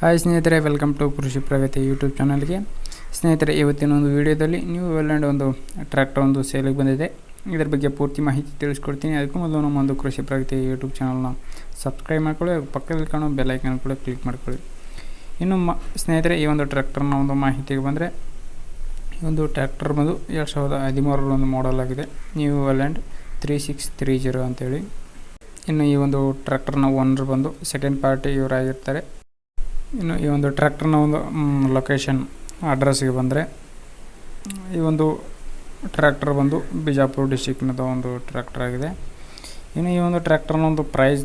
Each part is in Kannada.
ಹಾಯ್ ಸ್ನೇಹಿತರೆ, ವೆಲ್ಕಮ್ ಟು ಕೃಷಿ ಪ್ರಗತಿ ಯೂಟ್ಯೂಬ್ ಚಾನಲ್ಗೆ. ಸ್ನೇಹಿತರೆ, ಇವತ್ತಿನ ಒಂದು ವಿಡಿಯೋದಲ್ಲಿ ನ್ಯೂ ಹೋಲ್ಯಾಂಡ್ ಒಂದು ಟ್ರ್ಯಾಕ್ಟರ್ ಒಂದು ಸೇಲಿಗೆ ಬಂದಿದೆ. ಇದರ ಬಗ್ಗೆ ಪೂರ್ತಿ ಮಾಹಿತಿ ತಿಳಿಸ್ಕೊಡ್ತೀನಿ. ಅದಕ್ಕೂ ಮೊದಲು ನಮ್ಮ ಒಂದು ಕೃಷಿ ಪ್ರಗತಿ ಯೂಟ್ಯೂಬ್ ಚಾನಲ್ನ ಸಬ್ಸ್ಕ್ರೈಬ್ ಮಾಡ್ಕೊಳ್ಳಿ, ಪಕ್ಕದಲ್ಲಿ ಕಾಣೋ ಬೆಲ್ ಐಕಾನ್ ಕೂಡ ಕ್ಲಿಕ್ ಮಾಡ್ಕೊಳ್ಳಿ. ಇನ್ನು ಸ್ನೇಹಿತರೆ, ಈ ಒಂದು ಟ್ರ್ಯಾಕ್ಟರ್ನ ಒಂದು ಮಾಹಿತಿಗೆ ಬಂದರೆ, ಈ ಒಂದು ಟ್ರ್ಯಾಕ್ಟರ್ ಬಂದು 2013 ಒಂದು ಮಾಡೆಲ್ ಆಗಿದೆ, ನ್ಯೂ ಹೋಲ್ಯಾಂಡ್ 3630 ಅಂತೇಳಿ. ಇನ್ನು ಈ ಒಂದು ಟ್ರ್ಯಾಕ್ಟರ್ನ ಓನರ್ ಬಂದು ಸೆಕೆಂಡ್ ಪಾರ್ಟಿ ಇವರಾಗಿರ್ತಾರೆ. ಇನ್ನು ಈ ಒಂದು ಟ್ರ್ಯಾಕ್ಟರ್ನ ಒಂದು ಲೊಕೇಶನ್ ಅಡ್ರೆಸ್ಗೆ ಬಂದರೆ, ಈ ಒಂದು ಟ್ರ್ಯಾಕ್ಟರ್ ಬಂದು ಬಿಜಾಪುರ ಡಿಸ್ಟಿಕ್ನದ ಒಂದು ಟ್ರ್ಯಾಕ್ಟರ್ ಆಗಿದೆ. ಇನ್ನು ಈ ಒಂದು ಟ್ರ್ಯಾಕ್ಟರ್ನ ಒಂದು ಪ್ರೈಸ್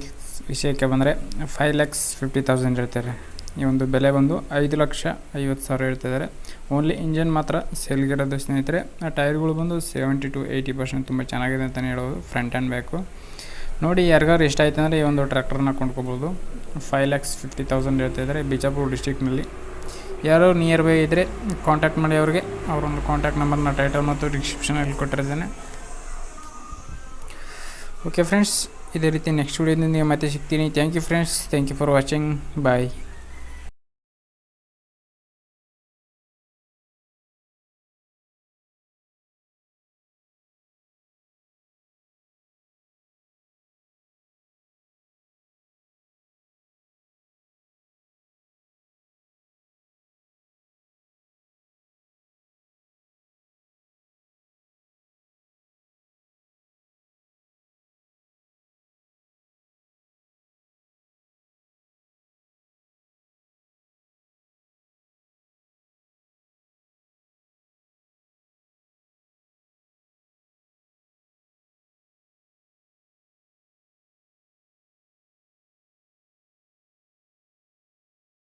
ವಿಷಯಕ್ಕೆ ಬಂದರೆ 5,50,000 ಹೇಳ್ತಾರೆ. ಈ ಒಂದು ಬೆಲೆ ಬಂದು 5,50,000 ಹೇಳ್ತಿದ್ದಾರೆ. ಓನ್ಲಿ ಇಂಜನ್ ಮಾತ್ರ ಸೇಲ್ಗಿರೋದು ಸ್ನೇಹಿತರೆ. ಆ ಟೈರ್ಗಳು ಬಂದು 70 to 80% ತುಂಬ ಚೆನ್ನಾಗಿದೆ ಅಂತಲೇ ಹೇಳೋದು, ಫ್ರಂಟ್ ಆ್ಯಂಡ್ ಬ್ಯಾಕು. ನೋಡಿ, ಯಾರಿಗಾರು ಇಷ್ಟ ಆಯ್ತು ಅಂದರೆ ಈ ಒಂದು ಟ್ರ್ಯಾಕ್ಟರ್ನ ಕೊಂಡ್ಕೊಬೋದು. 5,50,000 ಹೇಳ್ತಾಯಿದ್ದಾರೆ ಬಿಜಾಪುರ ಡಿಸ್ಟಿಕ್ನಲ್ಲಿ. ಯಾರೋ ನಿಯರ್ ಬೈ ಇದ್ದರೆ ಕಾಂಟ್ಯಾಕ್ಟ್ ಮಾಡಿ ಅವ್ರಿಗೆ. ಅವರೊಂದು ಕಾಂಟ್ಯಾಕ್ಟ್ ನಂಬರ್ನ ಟೈಟಲ್ ಮತ್ತು ಡಿಸ್ಕ್ರಿಪ್ಷನಲ್ಲಿ ಕೊಟ್ಟಿರ್ತೇನೆ. ಓಕೆ ಫ್ರೆಂಡ್ಸ್, ಇದೇ ರೀತಿ ನೆಕ್ಸ್ಟ್ ವೀಡಿಯೋದಿಂದ ಮತ್ತೆ ಸಿಗ್ತೀನಿ. Thank you friends, thank you for watching. Bye.